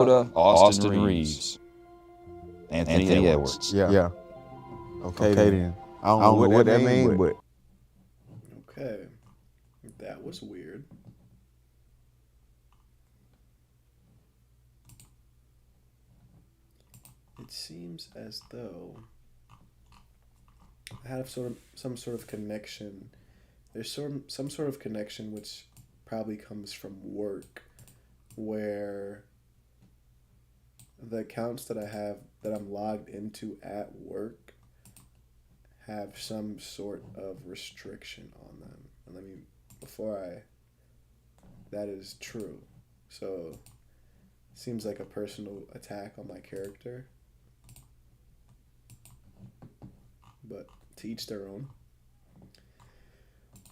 Austin Reeves, Anthony Edwards. Yeah. Okay then. I don't know what that means, but Okay, that was weird. It seems as though I have some sort of connection. There's some sort of connection which probably comes from work, where the accounts that I have that I'm logged into at work have some sort of restriction on them. And let me before I that is true. So it seems like a personal attack on my character. But to each their own.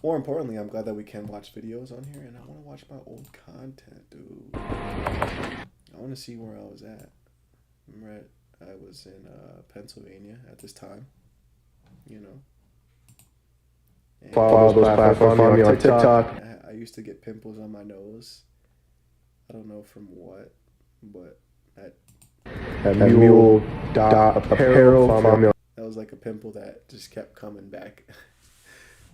More importantly, I'm glad that we can watch videos on here, and I want to watch my old content, dude. I want to see where I was at. Remember, I was in Pennsylvania at this time, you know. And follow those platforms. Follow me on TikTok. I used to get pimples on my nose. I don't know from what, but At MUEL.apparel. Follow me on. that was like a pimple that just kept coming back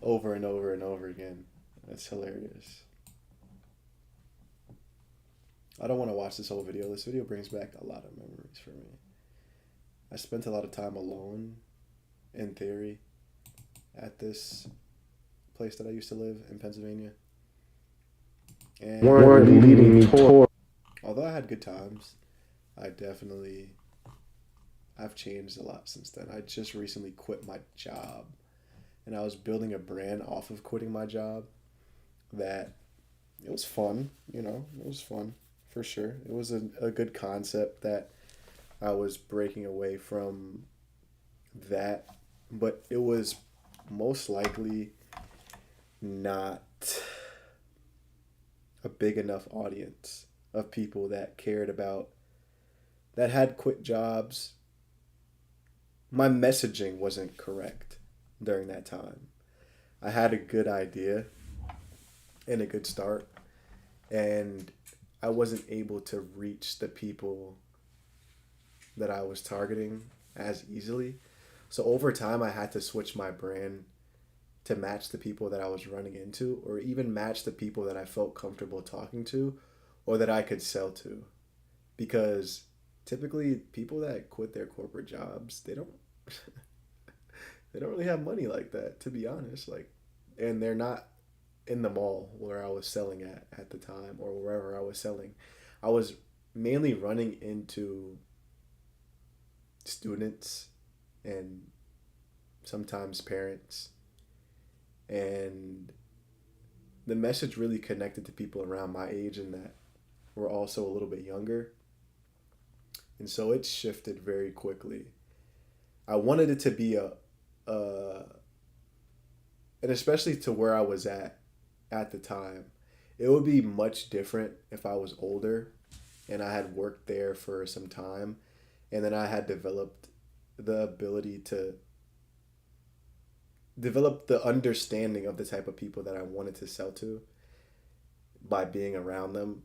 over and over and over again. That's hilarious. I don't want to watch this whole video. This video brings back a lot of memories for me. I spent a lot of time alone, in theory, at this place that I used to live in Pennsylvania. And Warren leading me toward. although I had good times, I've changed a lot since then. I just recently quit my job, and I was building a brand off of quitting my job. That it was fun, it was fun for sure. It was a good concept that I was breaking away from that, but it was most likely not a big enough audience of people that cared about, that had quit jobs. My messaging wasn't correct during that time. I had a good idea and a good start, and I wasn't able to reach the people that I was targeting as easily. So over time, I had to switch my brand to match the people that I was running into, or even match the people that I felt comfortable talking to, or that I could sell to. Because typically people that quit their corporate jobs, they don't they don't really have money like that, to be honest. And they're not in the mall where I was selling at the time, or wherever I was selling. I was mainly running into students and sometimes parents, and the message really connected to people around my age and that were also a little bit younger. And so it shifted very quickly. I wanted it to be and especially to where I was at the time, it would be much different if I was older and I had worked there for some time, and then I had developed the ability to develop the understanding of the type of people that I wanted to sell to by being around them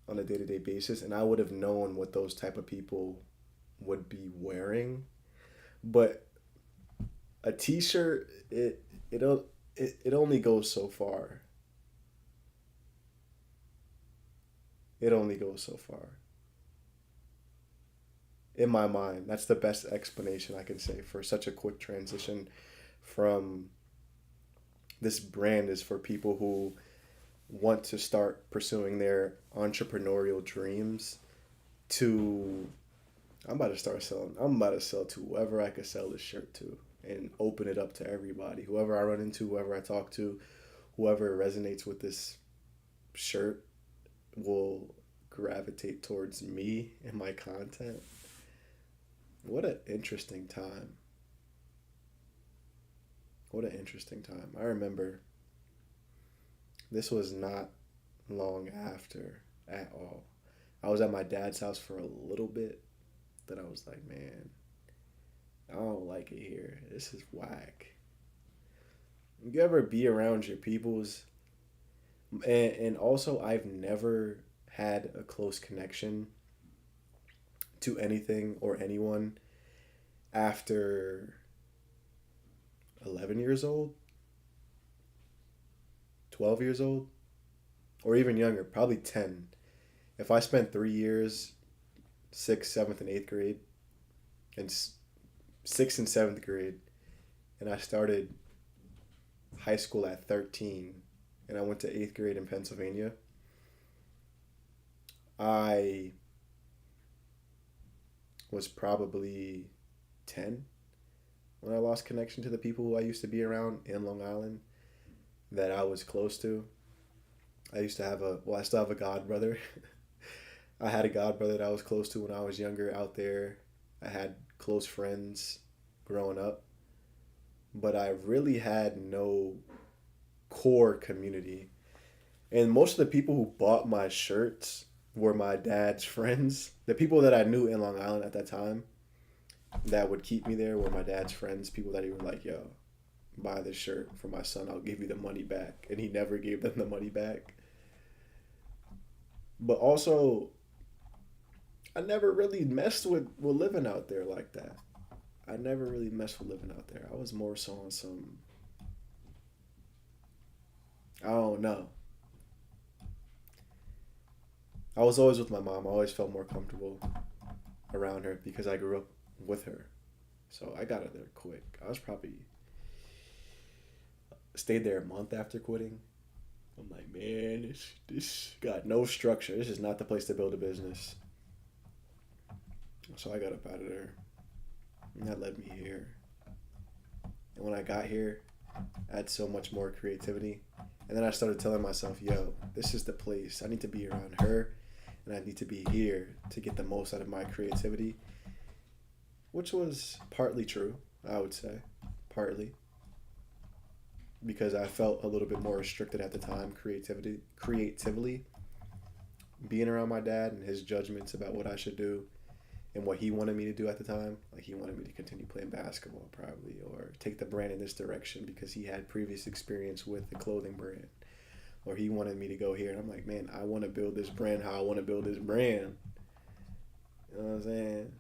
on a day-to-day basis, and I would have known what those type of people would be wearing. But a t-shirt, it only goes so far. It only goes so far. In my mind, that's the best explanation I can say for such a quick transition from this brand is for people who want to start pursuing their entrepreneurial dreams to I'm about to sell to whoever I could sell this shirt to and open it up to everybody. Whoever I run into, whoever I talk to, whoever resonates with this shirt will gravitate towards me and my content. What an interesting time. What an interesting time. I remember this was not long after at all. I was at my dad's house for a little bit. Then I was like, man, I don't like it here. This is whack. You ever be around your peoples? And also, I've never had a close connection to anything or anyone after 11 years old, 12 years old, or even younger, probably 10. If I spent 3 years, 6th, 7th, and 8th grade, and 6th and 7th grade, and I started high school at 13, and I went to 8th grade in Pennsylvania, I was probably 10 when I lost connection to the people who I used to be around in Long Island that I was close to. I used to have I still have a god brother. I had a god brother that I was close to when I was younger out there. I had close friends growing up, but I really had no core community. And most of the people who bought my shirts were my dad's friends. The people that I knew in Long Island at that time that would keep me there were my dad's friends, people that he were like, yo, buy this shirt for my son, I'll give you the money back. And he never gave them the money back. But also, I never really messed with living out there like that. I never really messed with living out there. I was more so on some, I don't know. I was always with my mom. I always felt more comfortable around her because I grew up with her. So I got out there quick. I was probably stayed there a month after quitting. I'm like, man, this got no structure. This is not the place to build a business. So I got up out of there. And that led me here. And when I got here, I had so much more creativity. And then I started telling myself, yo, this is the place. I need to be around her. And I need to be here to get the most out of my creativity. Which was partly true, I would say. Partly. Because I felt a little bit more restricted at the time, creatively. Being around my dad and his judgments about what I should do and what he wanted me to do at the time. Like, he wanted me to continue playing basketball, probably, or take the brand in this direction because he had previous experience with the clothing brand. Or he wanted me to go here. And I'm like, man, I want to build this brand how I want to build this brand. You know what I'm saying?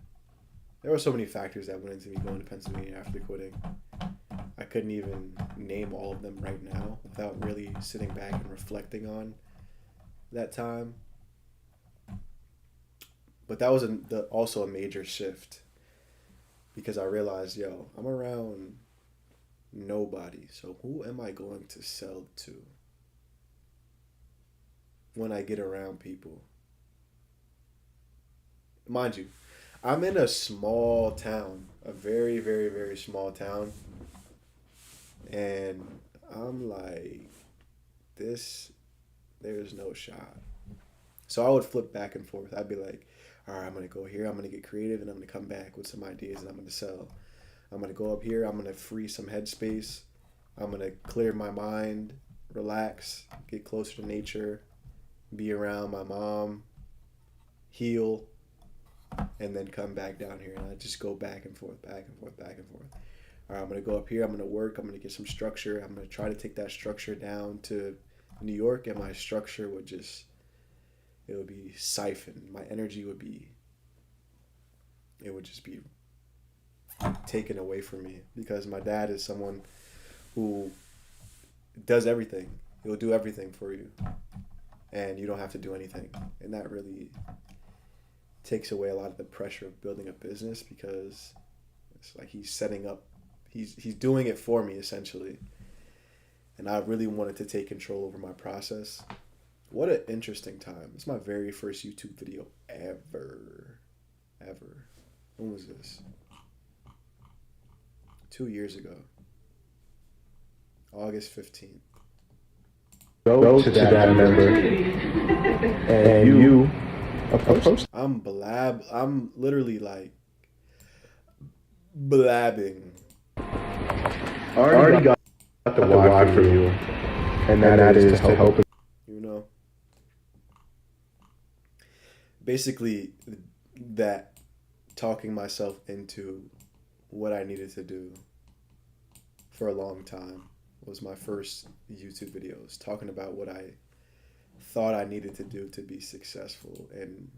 There were so many factors that went into me going to Pennsylvania after quitting. I couldn't even name all of them right now without really sitting back and reflecting on that time. But that was also a major shift because I realized, yo, I'm around nobody. So who am I going to sell to when I get around people? Mind you, I'm in a small town, a very, very, very small town. And I'm like, there's no shot. So I would flip back and forth. I'd be like, all right, I'm going to go here. I'm going to get creative and I'm going to come back with some ideas and I'm going to sell. I'm going to go up here. I'm going to free some headspace. I'm going to clear my mind, relax, get closer to nature, be around my mom, heal, and then come back down here. And I just go back and forth, back and forth, back and forth. All right, I'm going to go up here. I'm going to work. I'm going to get some structure. I'm going to try to take that structure down to New York, and my structure would just, it would be siphoned. My energy would be, it would just be taken away from me because my dad is someone who does everything. He'll do everything for you, and you don't have to do anything. And that really takes away a lot of the pressure of building a business because it's like he's setting up, he's doing it for me essentially. And I really wanted to take control over my process. What an interesting time. It's my very first YouTube video ever. When was this? 2 years ago. August 15th. Go to that member and you approach. I'm literally like blabbing. Already got the why for you, and that is to help. You know? Basically, that talking myself into what I needed to do for a long time was my first YouTube videos, talking about what I thought I needed to do to be successful and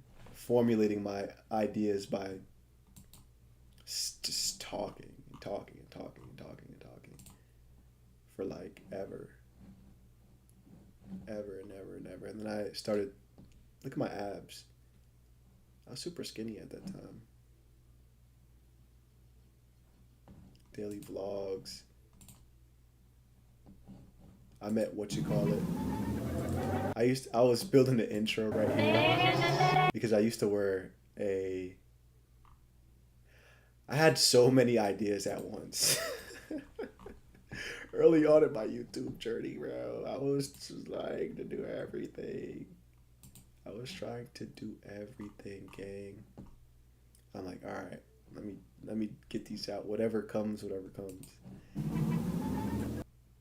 formulating my ideas by just talking and talking and talking and talking and talking for like ever and ever and ever. And then I started, look at my abs. I was super skinny at that time. Daily vlogs. I met what you call it. I was building the intro right here because I used to wear I had so many ideas at once. Early on in my YouTube journey, bro, I was just trying to do everything. I was trying to do everything, gang. I'm like, all right, let me get these out. Whatever comes, whatever comes.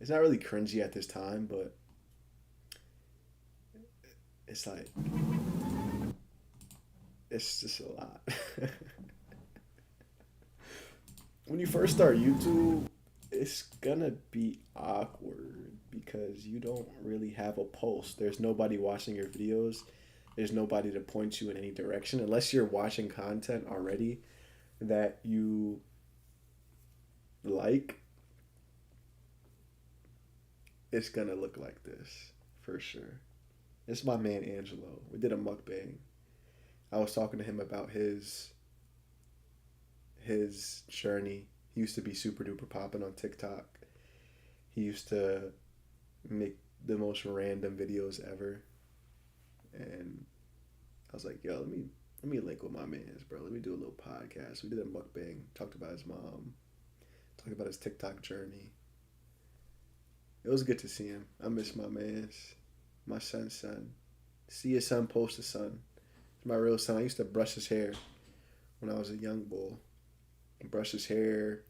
It's not really cringy at this time, but it's like, it's just a lot. When you first start YouTube, it's gonna be awkward because you don't really have a pulse. There's nobody watching your videos. There's nobody to point you in any direction unless you're watching content already that you like. It's gonna look like this for sure. It's my man Angelo. We did a mukbang. I was talking to him about his journey. He used to be super duper popping on TikTok. He used to make the most random videos ever. And I was like, yo, let me link with my mans, bro. Let me do a little podcast. We did a mukbang, talked about his mom, talked about his TikTok journey. It was good to see him. I miss my mans, my son's son. See his son post his son. It's my real son. I used to brush his hair when I was a young bull. Brush his hair,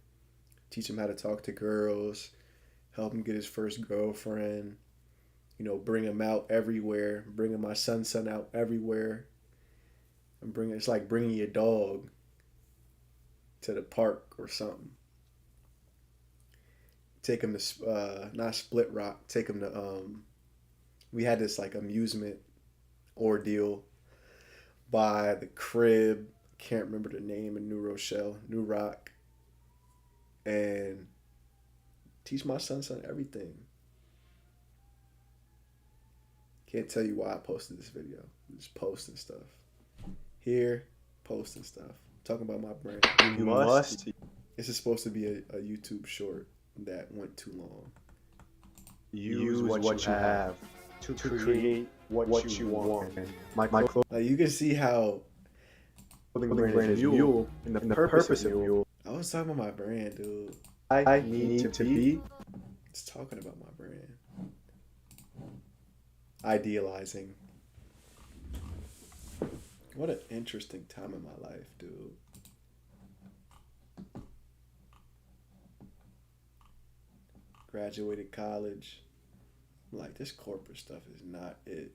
teach him how to talk to girls, help him get his first girlfriend, you know, bring him out everywhere, bringing my son's son out everywhere. And it's like bringing your dog to the park or something. Take him to, not Split Rock, take him to, we had this like amusement ordeal by the crib. Can't remember the name in New Rock, and teach my son everything. Can't tell you why I posted this video. I'm just posting stuff. Here, posting stuff. Talking about my brand. You must. This is supposed to be a YouTube short that went too long. Use what you have to create what you want. My Like you can see how clothing brand is MUEL, and the purpose of MUEL. I was talking about my brand, dude. I need to be. It's talking about my brand. Idealizing. What an interesting time in my life, dude. Graduated college. I'm like, this corporate stuff is not it.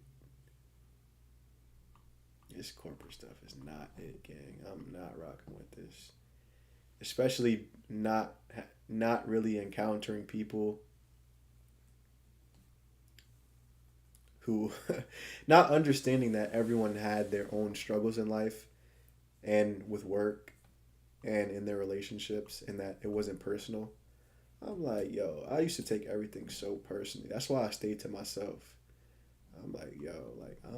This corporate stuff is not it, gang. I'm not rocking with this. Especially not really encountering people who not understanding that everyone had their own struggles in life and with work and in their relationships, and that it wasn't personal. I'm like, yo, I used to take everything so personally. That's why I stayed to myself. I'm like, yo, like I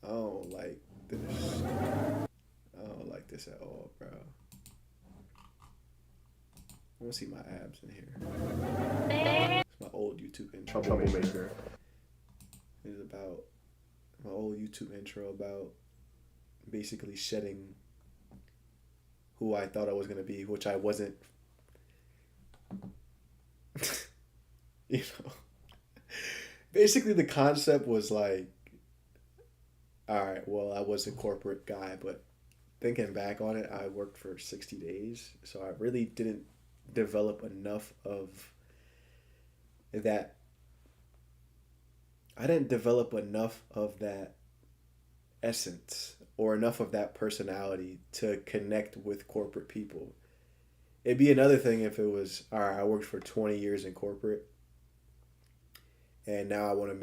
don't like this. I don't like this at all, bro. I want to see my abs in here. It's my old YouTube intro. Troublemaker. It's about my old YouTube intro about basically shedding who I thought I was going to be, which I wasn't. You know, basically the concept was like, all right, well, I was a corporate guy, but thinking back on it, I worked for 60 days, so I really didn't develop enough of that. I didn't develop enough of that essence or enough of that personality to connect with corporate people. It'd be another thing if it was, all right, I worked for 20 years in corporate, and now I want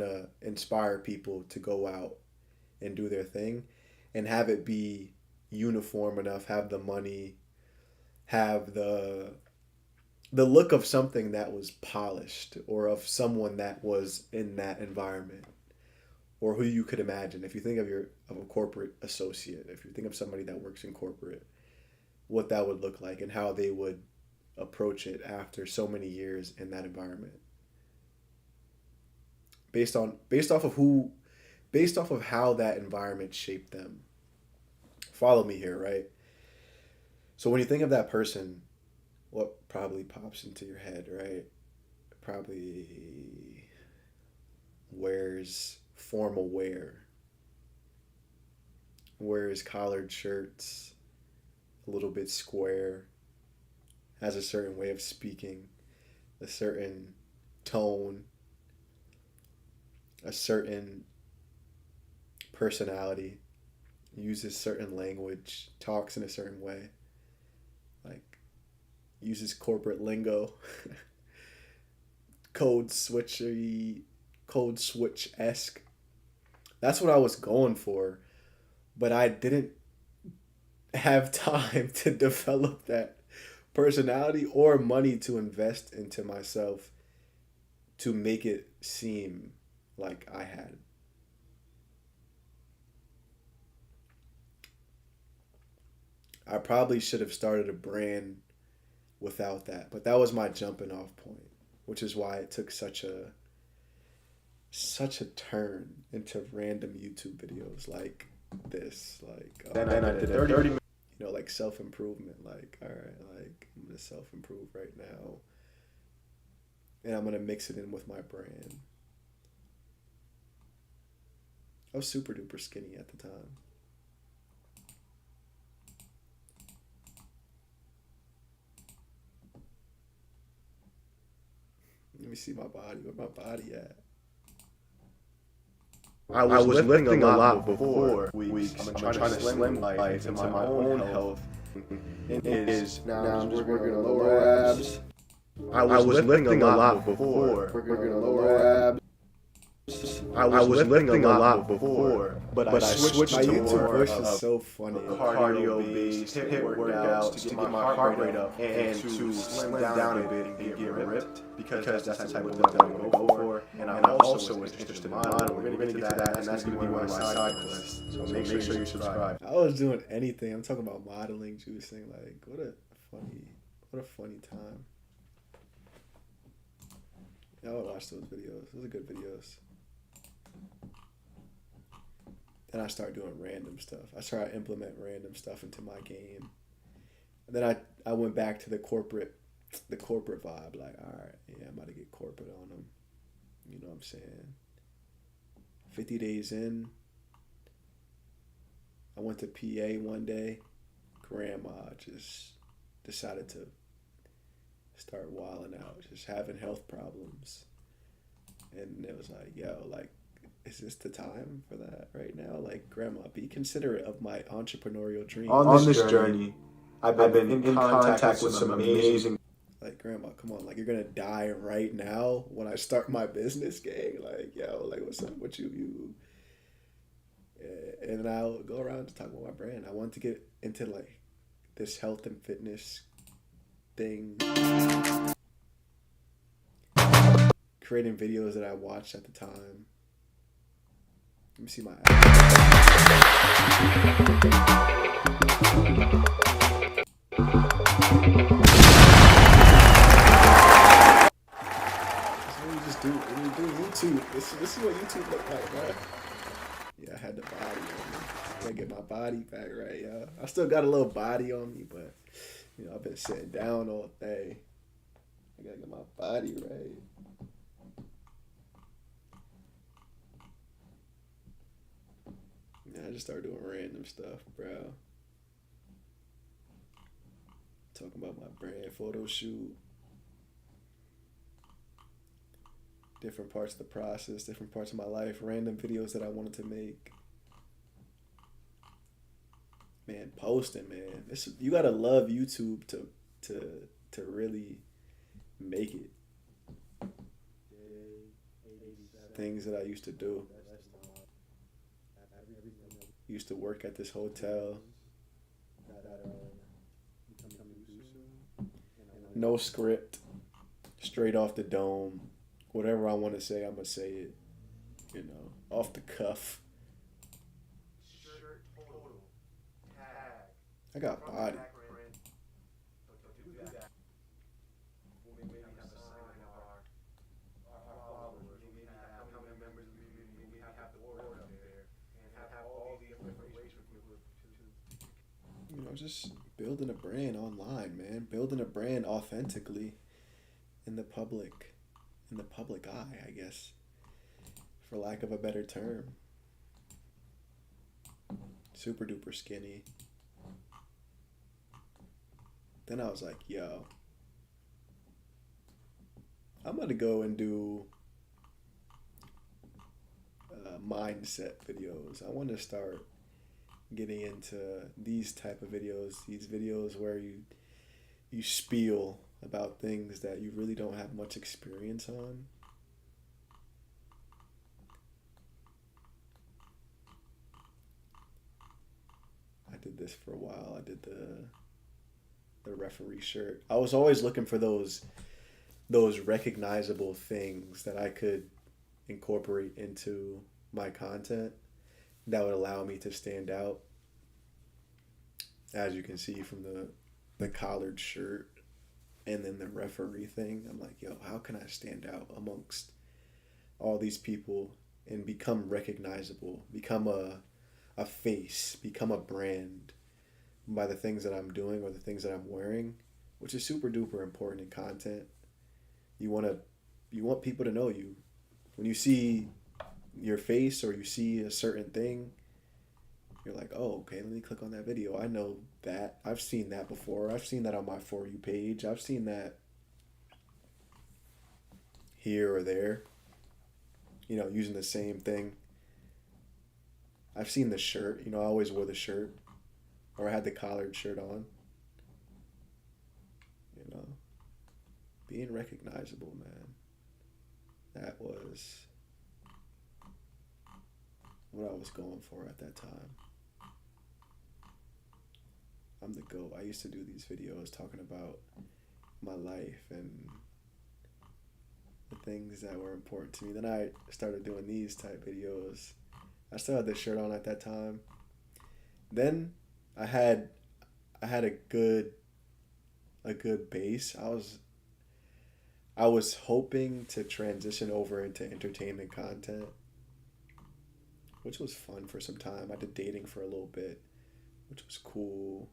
to inspire people to go out and do their thing, and have it be uniform enough, have the money, have the look of something that was polished, or of someone that was in that environment, or who you could imagine. If you think of a corporate associate, if you think of somebody that works in corporate, what that would look like and how they would approach it after so many years in that environment. Based off of how that environment shaped them. Follow me here, right? So when you think of that person, what probably pops into your head, right? Probably wears formal wear, wears collared shirts, a little bit square, has a certain way of speaking, a certain tone, a certain personality, uses certain language, talks in a certain way, like uses corporate lingo, code switch-esque. That's what I was going for, but I didn't have time to develop that personality or money to invest into myself to make it seem like I had. I probably should have started a brand without that, but that was my jumping off point, which is why it took such a turn into random YouTube videos like this. Like Then I did 30 minutes. you know, like self-improvement. Like, all right, like I'm gonna self-improve right now, and I'm gonna mix it in with my brand. I was super duper skinny at the time. Let me see my body. Where my body at? I was lifting a lot before weeks. I'm trying to slim life into my own health. It is now I'm just working on lower abs. I was lifting a lot before. Working on lower abs. I was lifting a lot before, but I switched My to YouTube more voice of is so funny. cardio-based hit workouts to get my heart rate up and to slim down a bit and get ripped because that's the type of look I'm going to go for. And I'm also interested in modeling. We're going to get to that, and that's going to be one of my side quests. So make sure you subscribe. I was doing anything. I'm talking about modeling, juicing. Like, what a funny time. I would watch those videos. Those are good videos. Then I start doing random stuff. I try to implement random stuff into my game. And then I went back to the corporate vibe. Like, all right, yeah, I'm about to get corporate on them. You know what I'm saying? 50 days in, I went to PA one day. Grandma just decided to start wilding out, just having health problems. And it was like, yo, like, is this the time for that right now? Like, Grandma, be considerate of my entrepreneurial dream. On this journey, I've been in contact with some amazing... Like, Grandma, come on. Like, you're going to die right now when I start my business, gang. Like, yo, like, what's up with you? And I'll go around to talk about my brand. I want to get into, like, this health and fitness thing. Creating videos that I watched at the time. Let me see my app. When you do YouTube, this is what YouTube look like, bro. Yeah, I had the body on me. Gotta get my body back right, y'all. I still got a little body on me, but you know, I've been sitting down all day. I gotta get my body right. Yeah, I just started doing random stuff, bro. Talking about my brand photo shoot. Different parts of the process, different parts of my life, random videos that I wanted to make. Man, posting, man. You gotta love YouTube to really make it. Things that I used to do. used to work at this hotel. No script, straight off the dome. Whatever I want to say, I'm gonna say it. You know, off the cuff. I got body. You know, just building a brand online, man. Building a brand authentically in the public eye, I guess, for lack of a better term. Super duper skinny. Then I was like, yo, I'm gonna go and do mindset videos. I want to start getting into these type of videos, these videos where you spiel about things that you really don't have much experience on. I did this for a while. I did the referee shirt. I was always looking for those recognizable things that I could incorporate into my content that would allow me to stand out. As you can see from the collared shirt and then the referee thing, I'm like, yo, how can I stand out amongst all these people and become recognizable, become a face, become a brand by the things that I'm doing or the things that I'm wearing, which is super duper important in content. You want people to know you. When you see your face or you see a certain thing, you're like, oh, okay, let me click on that video. I know that. I've seen that before. I've seen that on my For You page. I've seen that here or there, you know, using the same thing. I've seen the shirt. You know, I always wore the shirt, or I had the collared shirt on. You know, being recognizable, man. That was what I was going for at that time. I'm the GOAT. I used to do these videos talking about my life and the things that were important to me. Then I started doing these type videos. I still had this shirt on at that time. Then I had a good base. I was hoping to transition over into entertainment content, which was fun for some time. I did dating for a little bit, which was cool.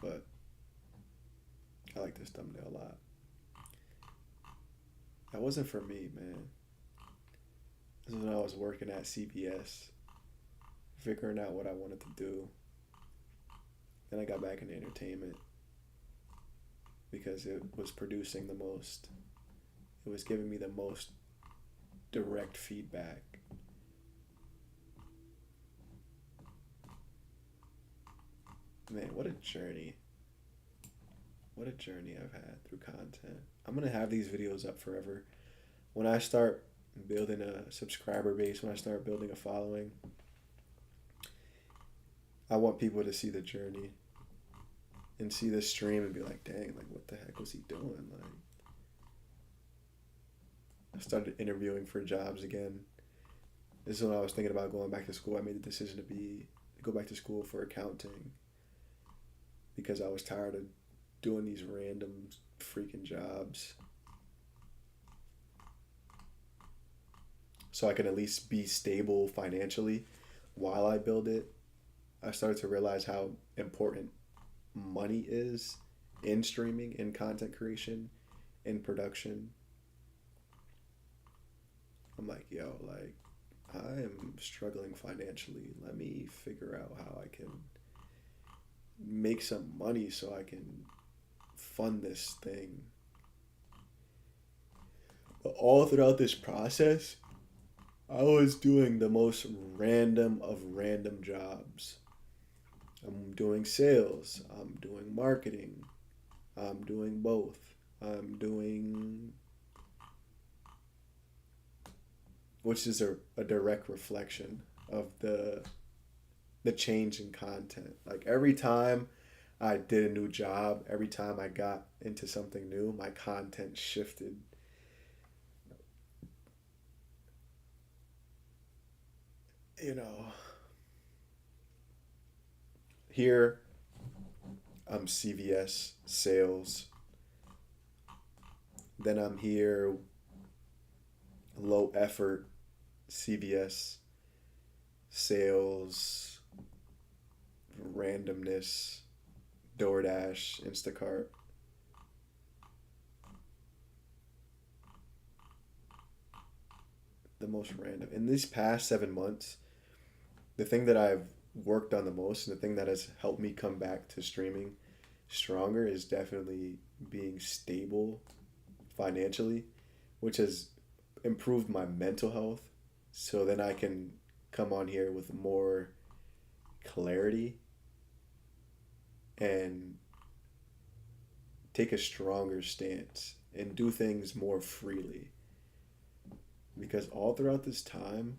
But I like this thumbnail a lot. That wasn't for me, man. This is when I was working at CBS, figuring out what I wanted to do. Then I got back into entertainment because it was producing the most. It was giving me the most direct feedback. Man, what a journey. What a journey I've had through content. I'm going to have these videos up forever. When I start building a subscriber base, when I start building a following, I want people to see the journey and see the stream and be like, dang, like what the heck was he doing? Like, I started interviewing for jobs again. This is when I was thinking about going back to school. I made the decision to go back to school for accounting because I was tired of doing these random freaking jobs. So I can at least be stable financially while I build it. I started to realize how important money is in streaming, in content creation, in production. I'm like, yo, like, I am struggling financially. Let me figure out how I can make some money so I can fund this thing. But all throughout this process, I was doing the most random of random jobs. I'm doing sales. I'm doing marketing. I'm doing both. I'm doing which is a direct reflection of the change in content. Like every time I did a new job, every time I got into something new, my content shifted. You know, here I'm CVS sales. Then I'm here low effort CVS sales, randomness, DoorDash, Instacart. The most random. In these past 7 months, the thing that I've worked on the most and the thing that has helped me come back to streaming stronger is definitely being stable financially, which has improved my mental health. So then I can come on here with more clarity and take a stronger stance and do things more freely. Because all throughout this time,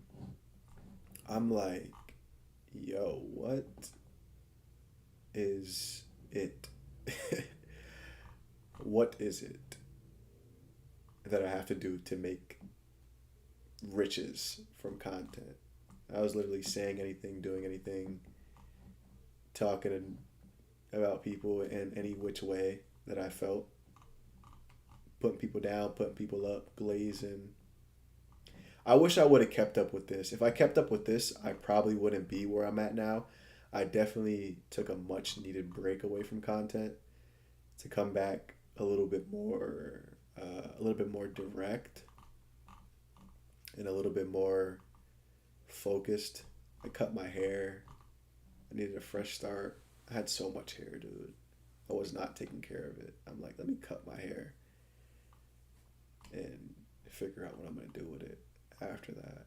I'm like, yo, what is it? What is it that I have to do to make riches from content? I was literally saying anything, doing anything, talking about people in any which way that I felt, putting people down, putting people up, glazing. I wish I would have kept up with this. If I kept up with this, I probably wouldn't be where I'm at now. I definitely took a much needed break away from content to come back a little bit more direct and a little bit more focused. I cut my hair. I needed a fresh start. I had so much hair, dude. I was not taking care of it. I'm like, let me cut my hair and figure out what I'm going to do with it after that.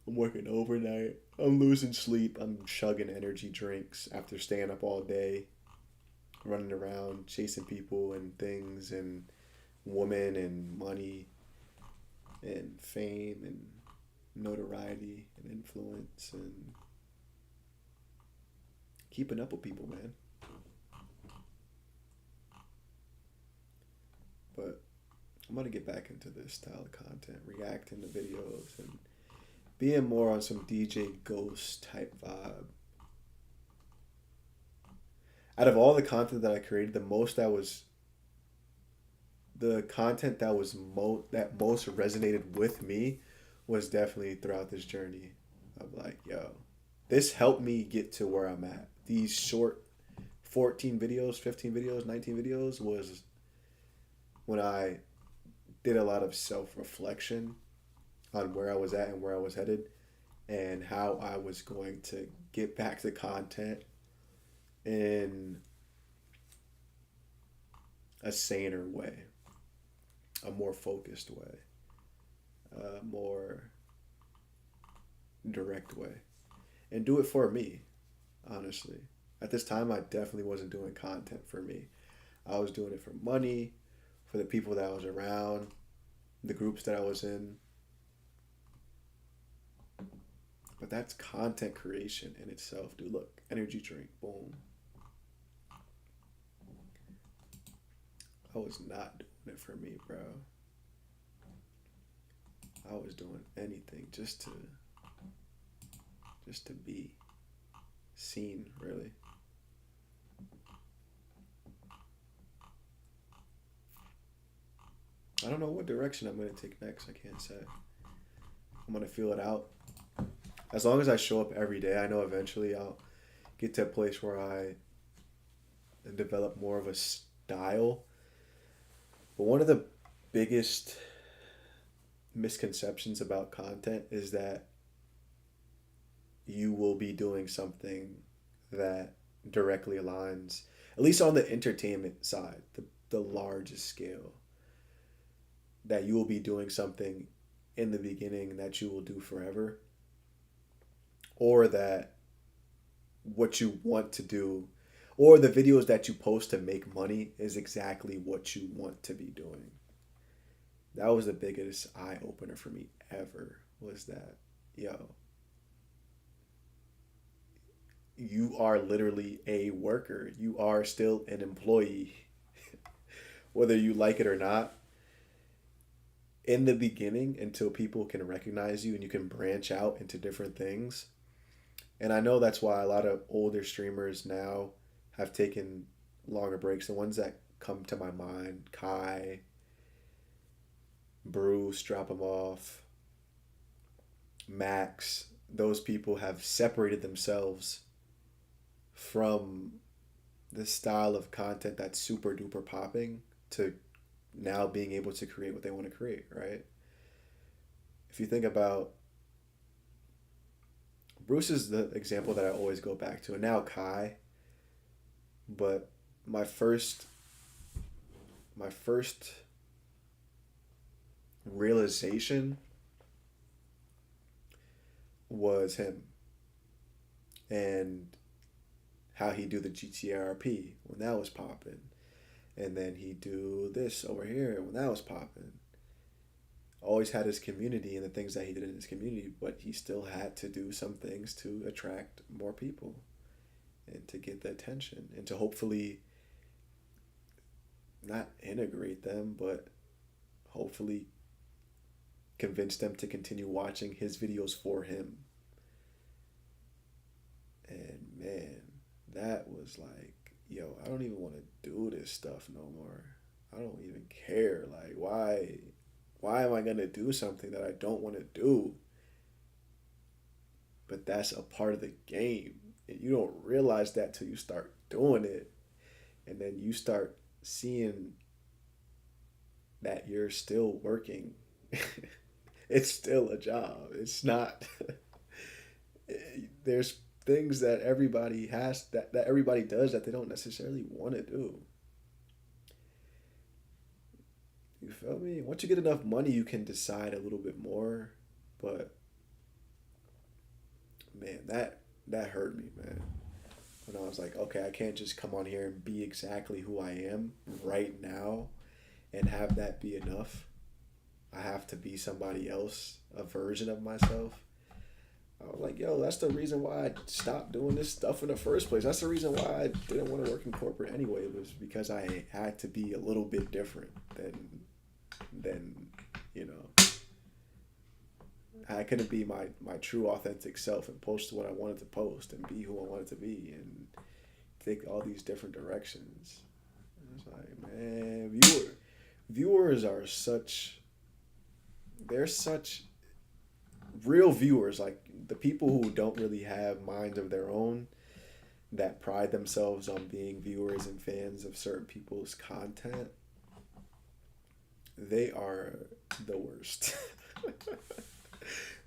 I'm working overnight. I'm losing sleep. I'm chugging energy drinks after staying up all day, running around, chasing people and things and women and money and fame and notoriety and influence and keeping up with people, man. But I'm going to get back into this style of content, reacting to videos and being more on some DJ Ghost type vibe. Out of all the content that I created, the content that most resonated with me was definitely throughout this journey of like, yo, this helped me get to where I'm at. These short 14 videos, 15 videos, 19 videos was when I did a lot of self-reflection on where I was at and where I was headed and how I was going to get back to content in a saner way, a more focused way, a more direct way, and do it for me, honestly. At this time, I definitely wasn't doing content for me. I was doing it for money, for the people that I was around, the groups that I was in. But that's content creation in itself, dude. Look, energy drink, boom. I was not doing it for me, bro. I was doing anything just to be seen, really. I don't know what direction I'm going to take next. I can't say. I'm going to feel it out. As long as I show up every day, I know eventually I'll get to a place where I develop more of a style. But one of the biggest misconceptions about content is that you will be doing something that directly aligns, at least on the entertainment side, the largest scale, that you will be doing something in the beginning that you will do forever, or that what you want to do, or the videos that you post to make money is exactly what you want to be doing. that was the biggest eye opener for me ever, was that, yo, you are literally a worker. You are still an employee, whether you like it or not. In the beginning, until people can recognize you and you can branch out into different things. And I know that's why a lot of older streamers now have taken longer breaks. The ones that come to my mind, Kai, Bruce, drop him off, Max, those people have separated themselves from the style of content that's super duper popping to now being able to create what they want to create, right? If you think about, Bruce is the example that I always go back to, and now Kai. But my first realization was him and how he do the GTRP when that was popping, and then he do this over here when that was popping. Always had his community and the things that he did in his community, but he still had to do some things to attract more people and to get the attention and to hopefully not integrate them, but hopefully convince them to continue watching his videos for him. And man, that was like, yo, I don't even want to do this stuff no more. I don't even care. Like, why am I going to do something that I don't want to do? But that's a part of the game. And you don't realize that till you start doing it. And then you start seeing that you're still working. It's still a job. It's not. There's things that everybody has, that everybody does that they don't necessarily want to do. You feel me? Once you get enough money, you can decide a little bit more. But man, that hurt me, man. When I was like, okay, I can't just come on here and be exactly who I am right now and have that be enough. I have to be somebody else, a version of myself. I was like, yo, that's the reason why I stopped doing this stuff in the first place. That's the reason why I didn't want to work in corporate anyway. It was because I had to be a little bit different than you know. I couldn't be my true authentic self and post what I wanted to post and be who I wanted to be and take all these different directions. It's like, man, viewers are they're such real viewers, like the people who don't really have minds of their own, that pride themselves on being viewers and fans of certain people's content. They are the worst.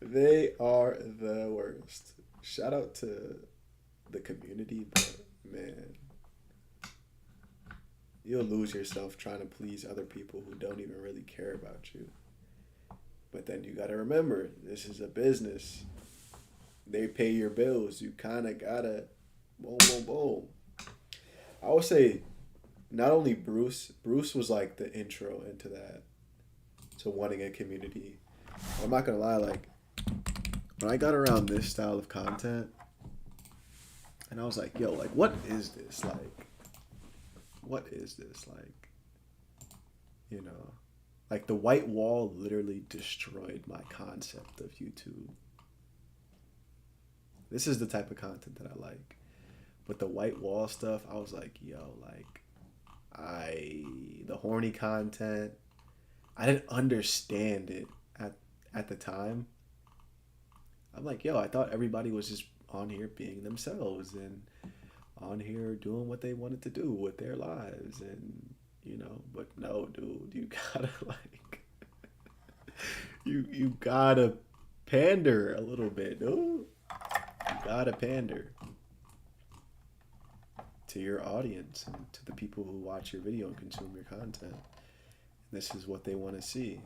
They are the worst. Shout out to the community, but man, you'll lose yourself trying to please other people who don't even really care about you. But then you gotta remember, this is a business. They pay your bills. You kind of gotta, boom, boom, boom. I would say, not only Bruce was like the intro into that, to wanting a community. I'm not gonna lie, like, when I got around this style of content, and I was like, yo, like, what is this? Like, what is this? Like, you know, like the white wall literally destroyed my concept of YouTube. This is the type of content that I like. But the white wall stuff, I was like, yo, like, the horny content, I didn't understand it at the time. I'm like, yo, I thought everybody was just on here being themselves and on here doing what they wanted to do with their lives, and you know, but no, dude, you gotta like you gotta pander a little bit, dude. You gotta pander to your audience and to the people who watch your video and consume your content. This is what they want to see.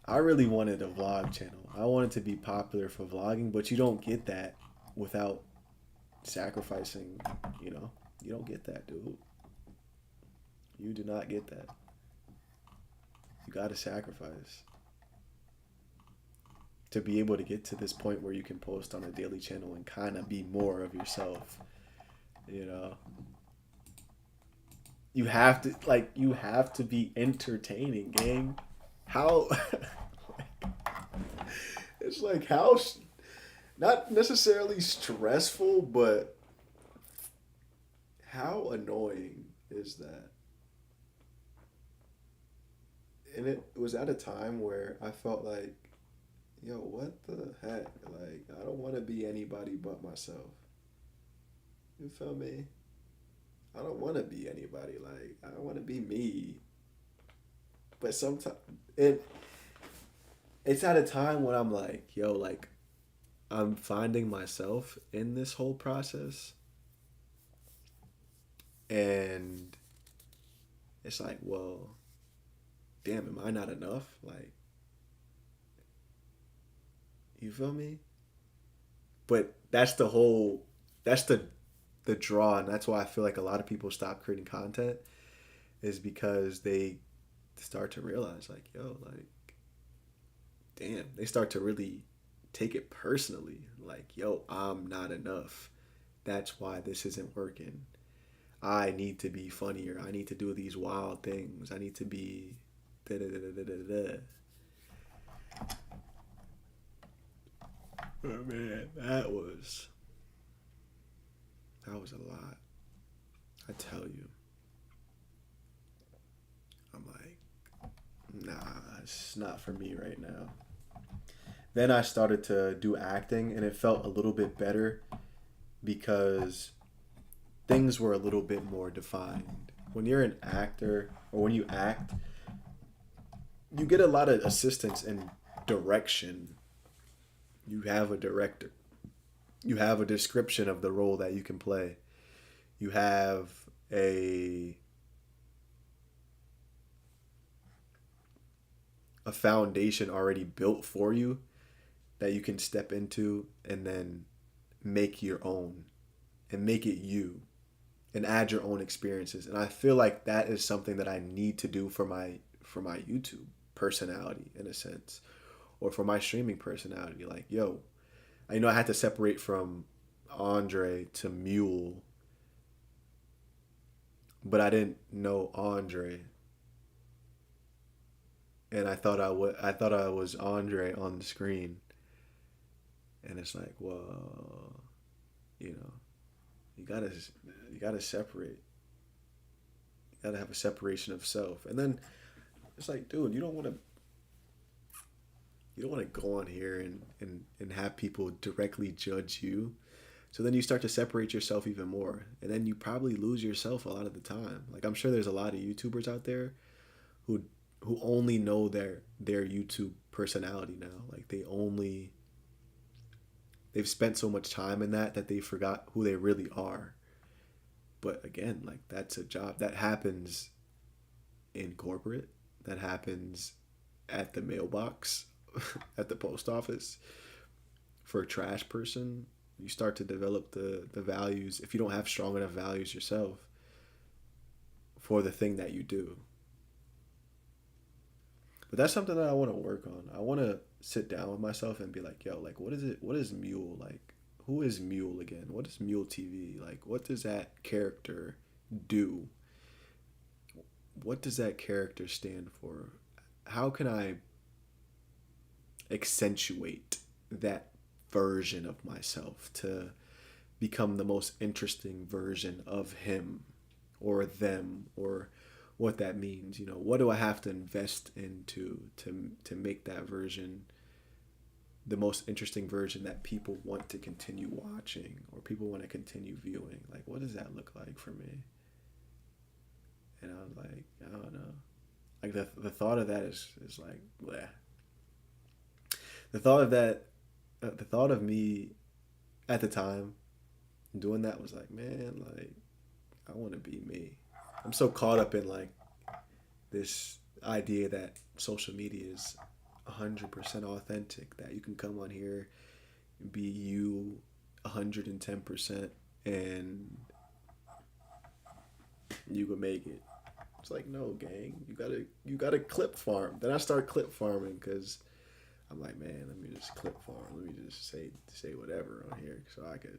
I really wanted a vlog channel. I wanted to be popular for vlogging, but you don't get that without sacrificing, you know? You don't get that, dude. You do not get that. You gotta sacrifice to be able to get to this point where you can post on a daily channel and kind of be more of yourself. You know, you have to be entertaining, gang. How it's like how not necessarily stressful, but how annoying is that? And it was at a time where I felt like, yo, what the heck? Like, I don't want to be anybody but myself. You feel me? I don't want to be anybody. Like, I want to be me. But sometimes it's at a time when I'm like, yo, like, I'm finding myself in this whole process. And it's like, well, damn, am I not enough? Like, you feel me? But that's the draw, and that's why I feel like a lot of people stop creating content, is because they start to realize, like, yo, like, damn, they start to really take it personally. Like, yo, I'm not enough. That's why this isn't working. I need to be funnier. I need to do these wild things. I need to be da da da da da da da. Oh man, that was a lot. I tell you. I'm like, nah, it's not for me right now. Then I started to do acting, and it felt a little bit better because things were a little bit more defined. When you're an actor, or when you act, you get a lot of assistance and direction. You have a director. You have a description of the role that you can play. You have a foundation already built for you that you can step into and then make your own and make it you and add your own experiences. And I feel like that is something that I need to do for my YouTube personality, in a sense, or for my streaming personality. Like, yo, I know I had to separate from Andre to MUEL, but I didn't know Andre, and I thought I was Andre on the screen, and it's like, well, you know, you gotta separate. You gotta have a separation of self, and then it's like, dude, you don't want to go on here and have people directly judge you. So then you start to separate yourself even more. And then you probably lose yourself a lot of the time. Like, I'm sure there's a lot of YouTubers out there who only know their YouTube personality now. Like, they've spent so much time in that they forgot who they really are. But again, like, that's a job that happens in corporate. That happens at the mailbox, at the post office. For a trash person, you start to develop the values, if you don't have strong enough values yourself, for the thing that you do. But that's something that I want to work on. I want to sit down with myself and be like, yo, like, what is MUEL? Like, who is MUEL again? What is MUEL TV? Like, what does that character do? What does that character stand for? How can I accentuate that version of myself to become the most interesting version of him or them, or what that means? You know, what do I have to invest into to make that version the most interesting version that people want to continue watching or people want to continue viewing? Like, what does that look like for me? And I was like, I don't know. Like, the thought of that is like, bleh. The thought of me at the time doing that was like, man, like, I want to be me. I'm so caught up in, like, this idea that social media is 100% authentic, that you can come on here and be you 110% and you can make it. It's like, no, gang, you gotta clip farm. Then I start clip farming because I'm like, man, let me just clip farm. Let me just say whatever on here so I could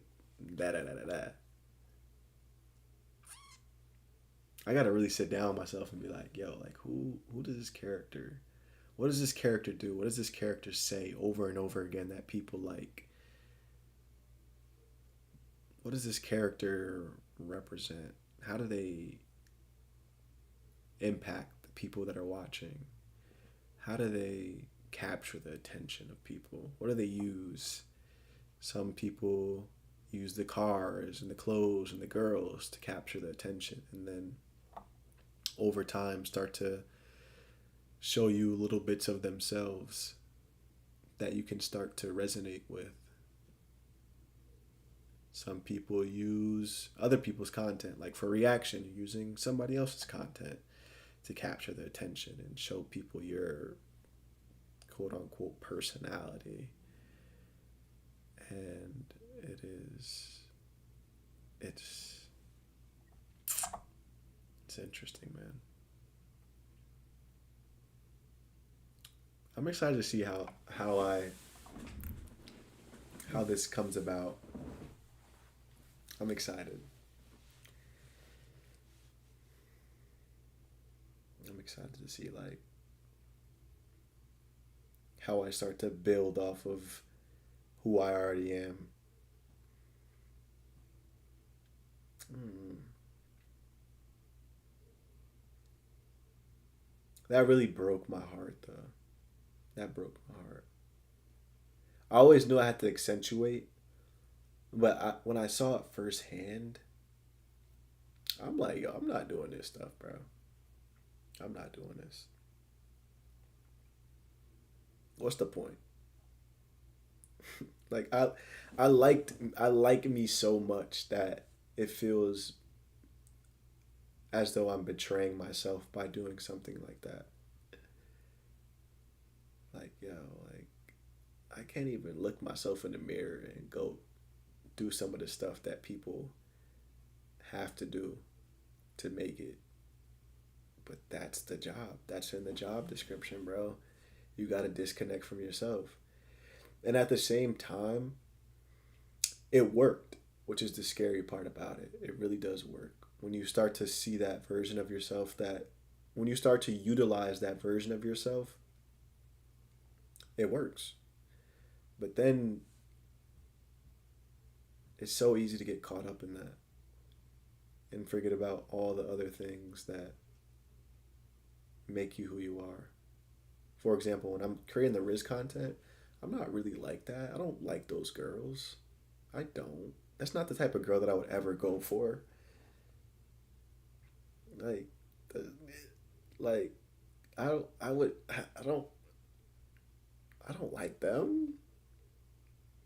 da da da da da. I gotta really sit down with myself and be like, yo, like who does this character? What does this character do? What does this character say over and over again that people like? What does this character represent? How do they impact the people that are watching? How do they capture the attention of people? What do they use? Some people use the cars and the clothes and the girls to capture the attention, and then over time start to show you little bits of themselves that you can start to resonate with. Some people use other people's content, like for reaction, using somebody else's content to capture their attention and show people your quote unquote personality. And it's interesting, man. I'm excited to see how this comes about. I'm excited. I'm excited to see like how I start to build off of who I already am. That really broke my heart, though. That broke my heart. I always knew I had to accentuate, but when I saw it firsthand, I'm like, yo, I'm not doing this stuff, bro. I'm not doing this. What's the point? Like I like me so much that it feels as though I'm betraying myself by doing something like that. Like, yo, like I can't even look myself in the mirror and go do some of the stuff that people have to do to make it. But that's the job. That's in the job description, bro. You got to disconnect from yourself. And at the same time, it worked, which is the scary part about it. It really does work. When you start to see that version of yourself, when you start to utilize that version of yourself, it works. But then it's so easy to get caught up in that and forget about all the other things that make you who you are. For example, when I'm creating the Riz content, I'm not really like that. I don't like those girls. I don't. That's not the type of girl that I would ever go for. Like, I don't like them.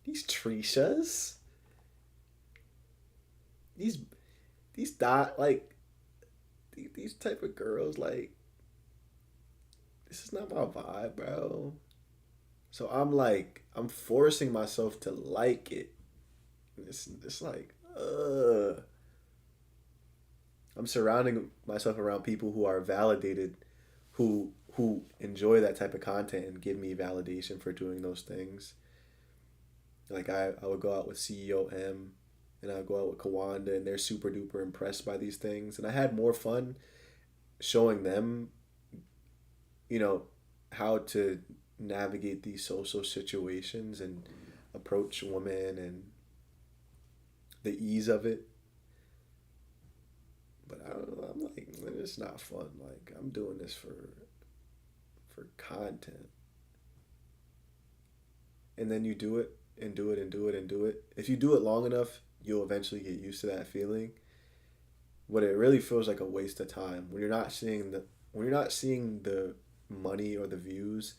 These Trishas. These these type of girls, like, this is not my vibe, bro. So I'm forcing myself to like it. It's like, I'm surrounding myself around people who are validated, who enjoy that type of content and give me validation for doing those things. Like I would go out with CEO M and I would go out with Kawanda and they're super duper impressed by these things. And I had more fun showing them, how to navigate these social situations and approach women and the ease of it. But I'm like, it's not fun. Like, I'm doing this for content. And then you do it and do it and do it and do it. If you do it long enough, you'll eventually get used to that feeling. But it really feels like a waste of time when you're not seeing the money or the views.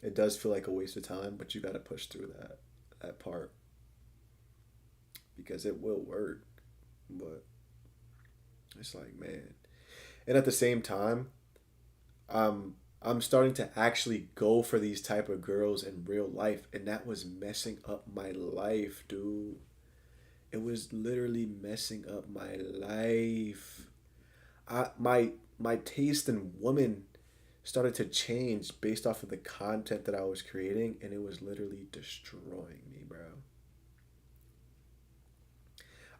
It does feel like a waste of time, but you got to push through that part because it will work. But it's like, man. And at the same time, I'm starting to actually go for these type of girls in real life, and that was messing up my life, dude. It was literally messing up my life. my taste in women started to change based off of the content that I was creating, and it was literally destroying me, bro.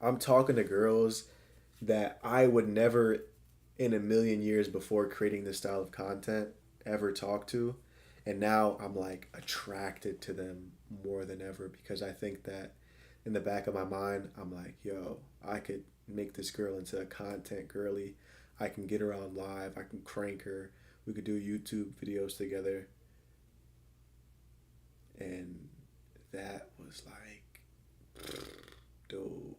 I'm talking to girls that I would never in a million years before creating this style of content ever talk to. And now I'm like attracted to them more than ever because I think that in the back of my mind, I'm like, yo, I could make this girl into a content girly. I can get her on live. I can crank her. We could do YouTube videos together. And that was like, dude.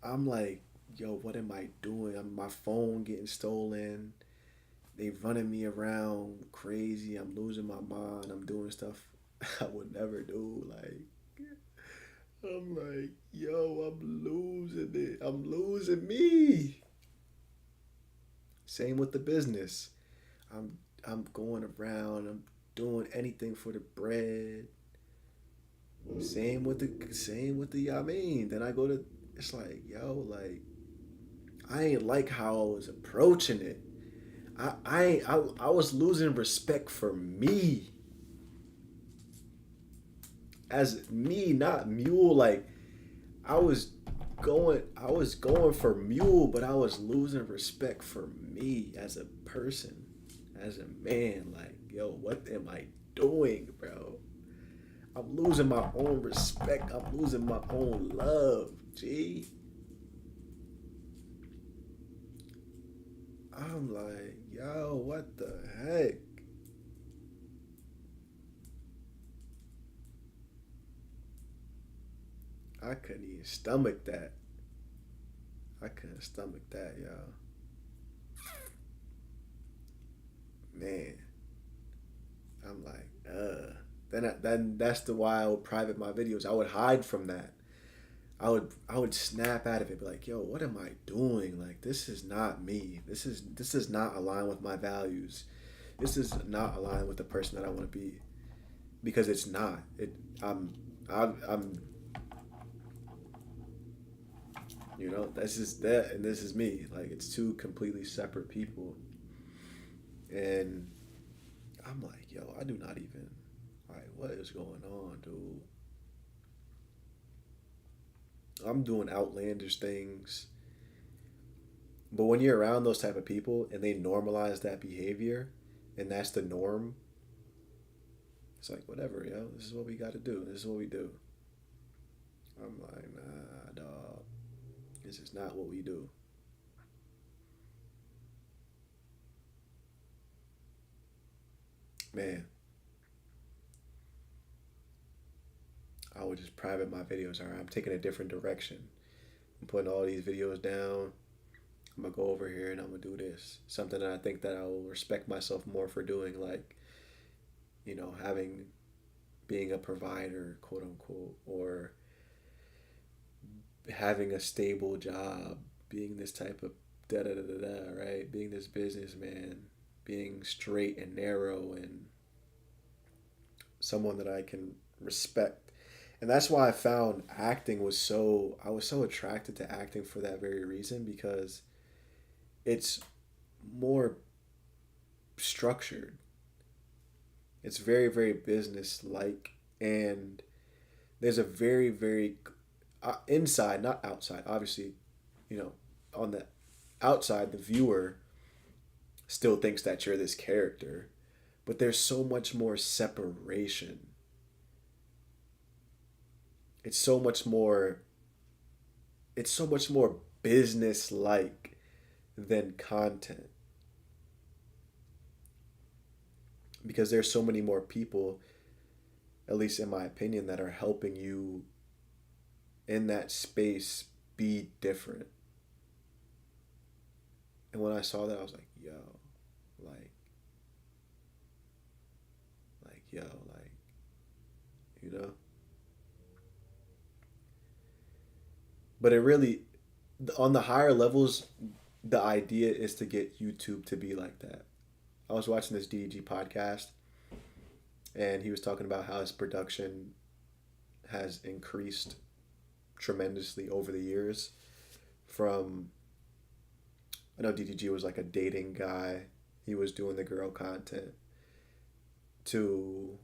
I'm like, yo, what am I doing? My phone getting stolen. They running me around crazy. I'm losing my mind. I'm doing stuff I would never do. Like, I'm like, yo, I'm losing it. I'm losing me. Same with the business. I'm going around. I'm doing anything for the bread. Same with the I mean. Then I go to, it's like, yo, like, I ain't like how I was approaching it. I was losing respect for me. As me, not mule. Like, I was going for mule, but I was losing respect for me as a person, as a man. Like, yo, what am I doing, bro? I'm losing my own respect. I'm losing my own love. G. I'm like, yo, what the heck? I couldn't even stomach that. I couldn't stomach that, y'all. Man, I'm like, then that's the why I would private my videos. I would hide from that. I would snap out of it, be like, yo, what am I doing? Like, this is not me. This is not aligned with my values. This is not aligned with the person that I want to be. Because it's not. I'm this is that and this is me. Like, it's two completely separate people. And I'm like, yo, I do not even, like, what is going on, dude? I'm doing outlandish things. But when you're around those type of people and they normalize that behavior and that's the norm, it's like, whatever, yo, this is what we got to do. This is what we do. I'm like, nah, dog. This is not what we do. Man, I would just private my videos. All right, I'm taking a different direction. I'm putting all these videos down. I'm gonna go over here and I'm gonna do this. Something that I think that I will respect myself more for doing, like, having, being a provider, quote unquote, or having a stable job, being this type of da da da da da, right? Being this businessman, being straight and narrow and someone that I can respect. And that's why I found I was so attracted to acting for that very reason, because it's more structured. It's very, very business like, and there's a very, very inside, not outside. Obviously, on the outside, the viewer still thinks that you're this character, but there's so much more separation. It's so much more. It's so much more business like than content, because there's so many more people, at least in my opinion, that are helping you in that space be different. And when I saw that, I was like, yo, like, yo, like, you know? But it really, on the higher levels, the idea is to get YouTube to be like that. I was watching this DEG podcast, and he was talking about how his production has increased tremendously over the years, from I know DDG was like a dating guy. He was doing the girl content to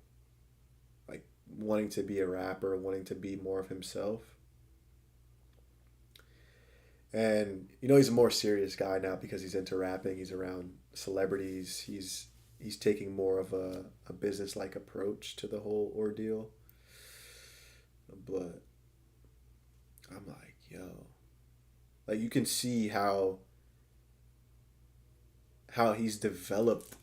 like wanting to be a rapper, wanting to be more of himself. And he's a more serious guy now because he's into rapping. He's around celebrities. He's taking more of a business like approach to the whole ordeal. But I'm like, yo, like you can see how he's developed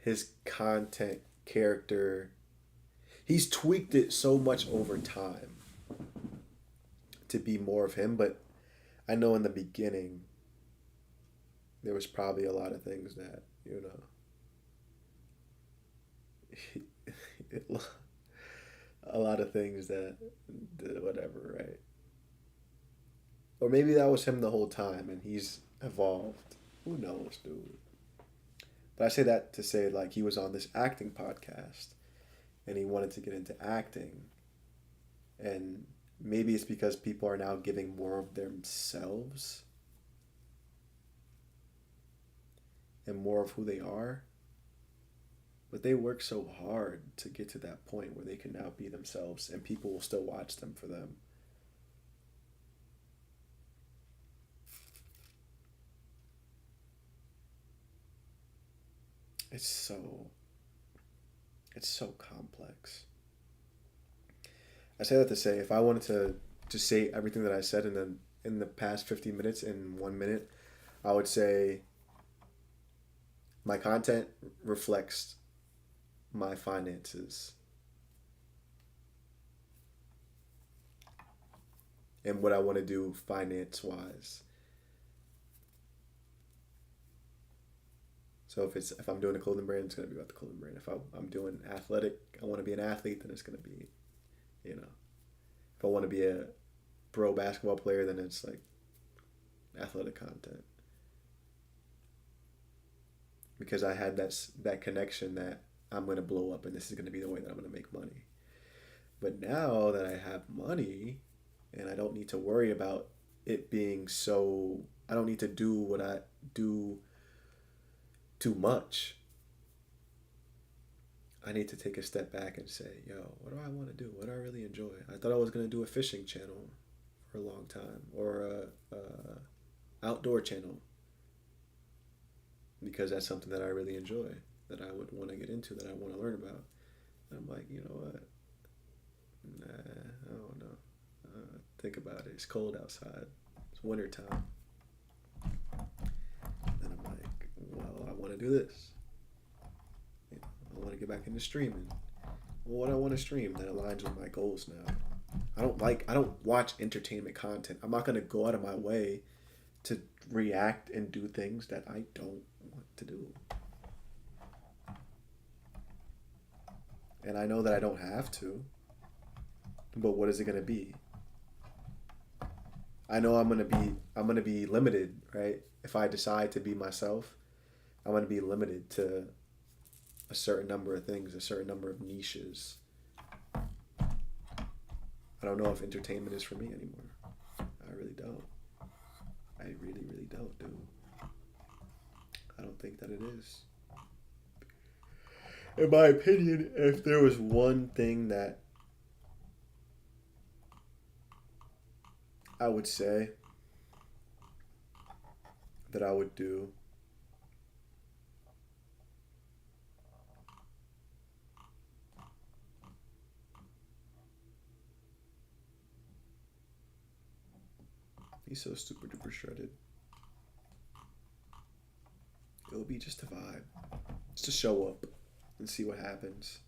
his content character. He's tweaked it so much over time to be more of him, but I know in the beginning there was probably a lot of things that, a lot of things that whatever, right? Or maybe that was him the whole time and he's evolved. Who knows, dude? But I say that to say, like, he was on this acting podcast and he wanted to get into acting. And maybe it's because people are now giving more of themselves and more of who they are. But they work so hard to get to that point where they can now be themselves and people will still watch them for them. It's so complex. I say that to say, if I wanted to just say everything that I said in the past 50 minutes in 1 minute, I would say my content reflects my finances and what I want to do finance-wise. So if I'm doing a clothing brand, it's going to be about the clothing brand. If I'm doing athletic, I want to be an athlete, then it's going to be, if I want to be a pro basketball player, then it's like athletic content. Because I had that connection that I'm going to blow up and this is going to be the way that I'm going to make money. But now that I have money and I don't need to worry about it being I don't need to do what I do too much. I need to take a step back and say, yo, what do I want to do? What do I really enjoy? I thought I was going to do a fishing channel for a long time or a outdoor channel because that's something that I really enjoy, that I would want to get into, that I want to learn about. And I'm like, you know what? Nah, I don't know. Think about it. It's cold outside. It's winter time. And I'm like, well, I want to do this. I want to get back into streaming. Well, what I want to stream that aligns with my goals now. I don't watch entertainment content. I'm not going to go out of my way to react and do things that I don't want to do. And I know that I don't have to. But what is it going to be? I know I'm going to be limited, right? If I decide to be myself, I'm going to be limited to a certain number of things, a certain number of niches. I don't know if entertainment is for me anymore. I really don't. I really, really don't, dude. I don't think that it is. In my opinion, if there was one thing that I would say that I would do, he's so super duper shredded. It would be just a vibe. Just to show up and see what happens.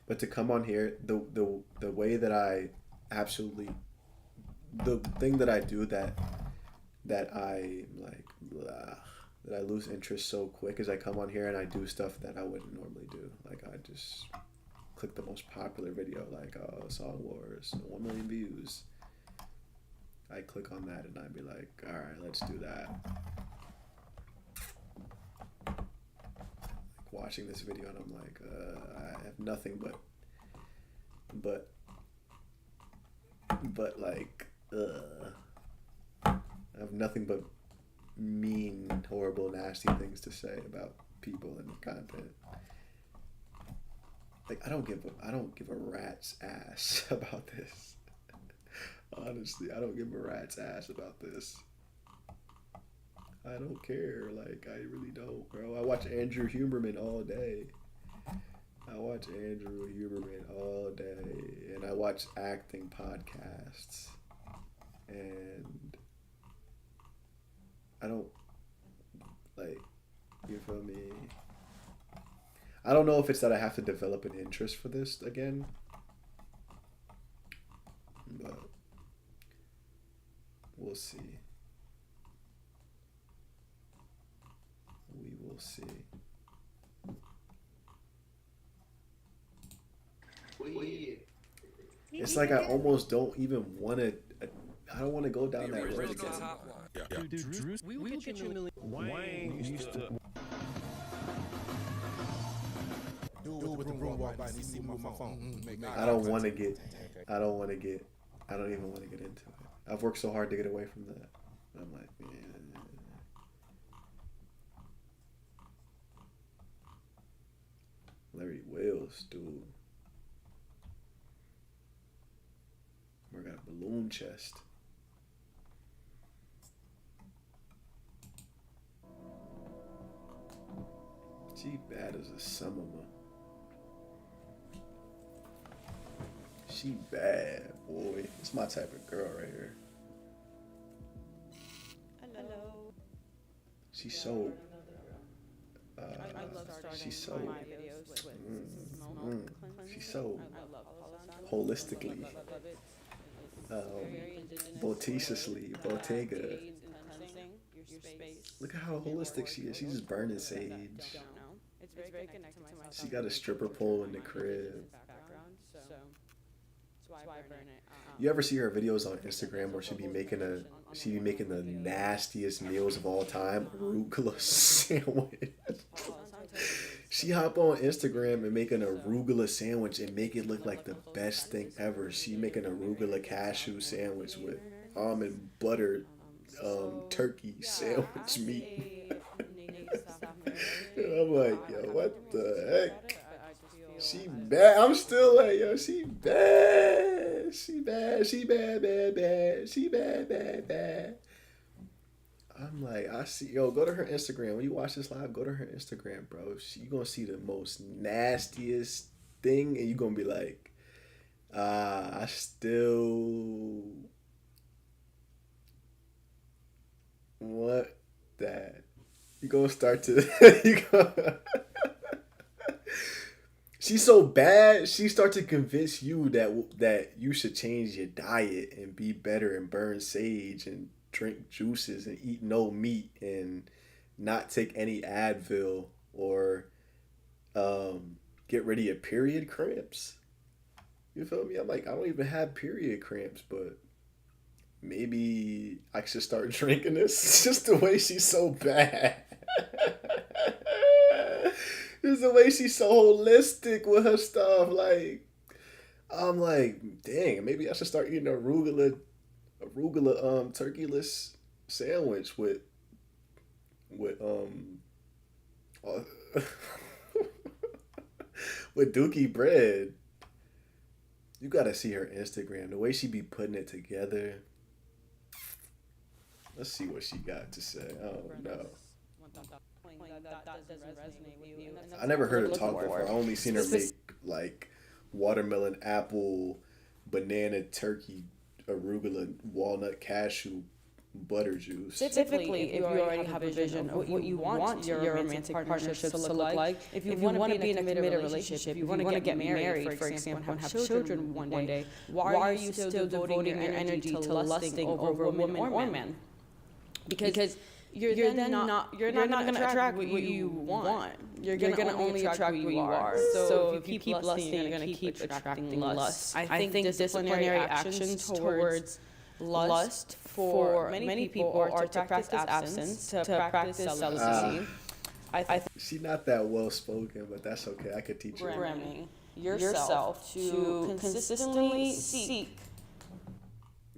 But to come on here, the way that I absolutely, the thing that I do that I like, that I lose interest so quick is I come on here and I do stuff that I wouldn't normally do. Like I just click the most popular video, like Song Wars, 1 million views. I click on that and I'd be like, all right, let's do that. watching this video and I'm like, I have nothing but like, I have nothing but mean, horrible, nasty things to say about people and content. Like, I don't give a rat's ass about this. Honestly, I don't give a rat's ass about this. I don't care. Like, I really don't, bro. I watch Andrew Huberman all day. And I watch acting podcasts. And I don't, like, you feel me? I don't know if it's that I have to develop an interest for this again. But we'll see. We will see. It's like I almost don't even want to. I don't want to go down that road again. Dude, Drew, we will get you a million. Wayne used to. I don't want to get. I don't even want to get into it. I've worked so hard to get away from that. I'm like, man. Larry Wales, dude. We got a balloon chest. She bad as a summer. She bad, boy. It's my type of girl right here. Hello. She's so. I love she's so. my videos with She's so I love holistically, boticiously, Bottega. Look at how holistic she is. She's just burning sage. It's very connected to my. She got a stripper pole in the crib. So that's why I burn it. You ever see her videos on Instagram where she be making the nastiest meals of all time, arugula sandwich. She hop on Instagram and make an arugula sandwich and make it look like the best thing ever. She make an arugula cashew sandwich with almond butter turkey sandwich meat. And I'm like, yo, what the heck? She bad. I'm still like, yo, she bad. She bad. She bad, bad, bad. She bad, bad, bad. I'm like, I see, yo, go to her Instagram. When you watch this live, go to her Instagram, bro. You gonna see the most nastiest thing, and you gonna be like, I still want that. You gonna start to, she's so bad, she starts to convince you that you should change your diet and be better and burn sage and drink juices and eat no meat and not take any Advil or get rid of your period cramps. You feel me? I'm like, I don't even have period cramps, but maybe I should start drinking this. It's just the way she's so bad. It's the way she's so holistic with her stuff. Like, I'm like, dang, maybe I should start eating arugula turkeyless sandwich with with Dookie bread. You gotta see her Instagram. The way she be putting it together. Let's see what she got to say. Oh no. I never heard her talk before. I only seen her make like watermelon, apple, banana, turkey, arugula, walnut, cashew, butter juice. Typically, if you already have a vision of what you want your romantic partnerships to look like, if you want to be in a committed relationship, if you want to get married, for example, and have children one day, why are you still devoting your energy to lusting over a woman or man? Because you're not going to attract what you want. You're going to only attract what you are. So if you keep lusting, you're going to keep attracting lust. I think disciplinary actions towards lust for many people are to practice abstinence, to practice celibacy, I She not that well spoken, but that's okay. I could teach her. programming yourself to consistently seek.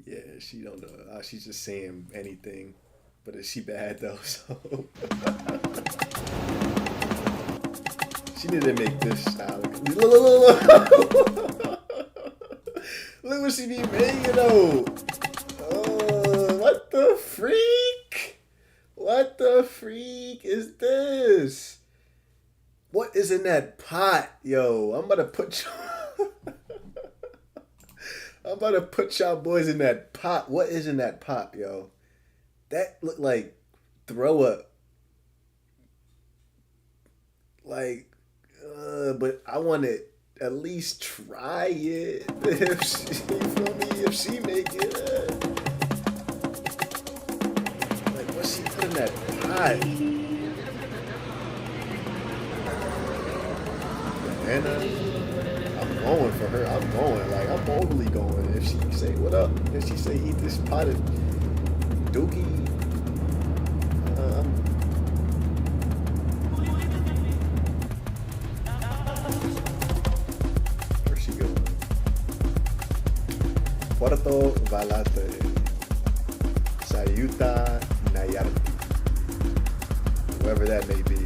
Yeah, she don't know. She's just saying anything, but is she bad though? So she need to make this style. Look what she be making though. What the freak? What the freak is this? What is in that pot, yo? I'm about to put y'all boys in that pot. What is in that pot, yo? That look like throw up. Like, but I want to at least try it. If she, you feel me? If she make it, like what she put in that pot? Anna, I'm going for her. I'm going. Like I'm boldly going. If she say what up, if she say eat this pot of dookie, where she going? Puerto Vallarta, Sayuta Nayarti, whoever that may be.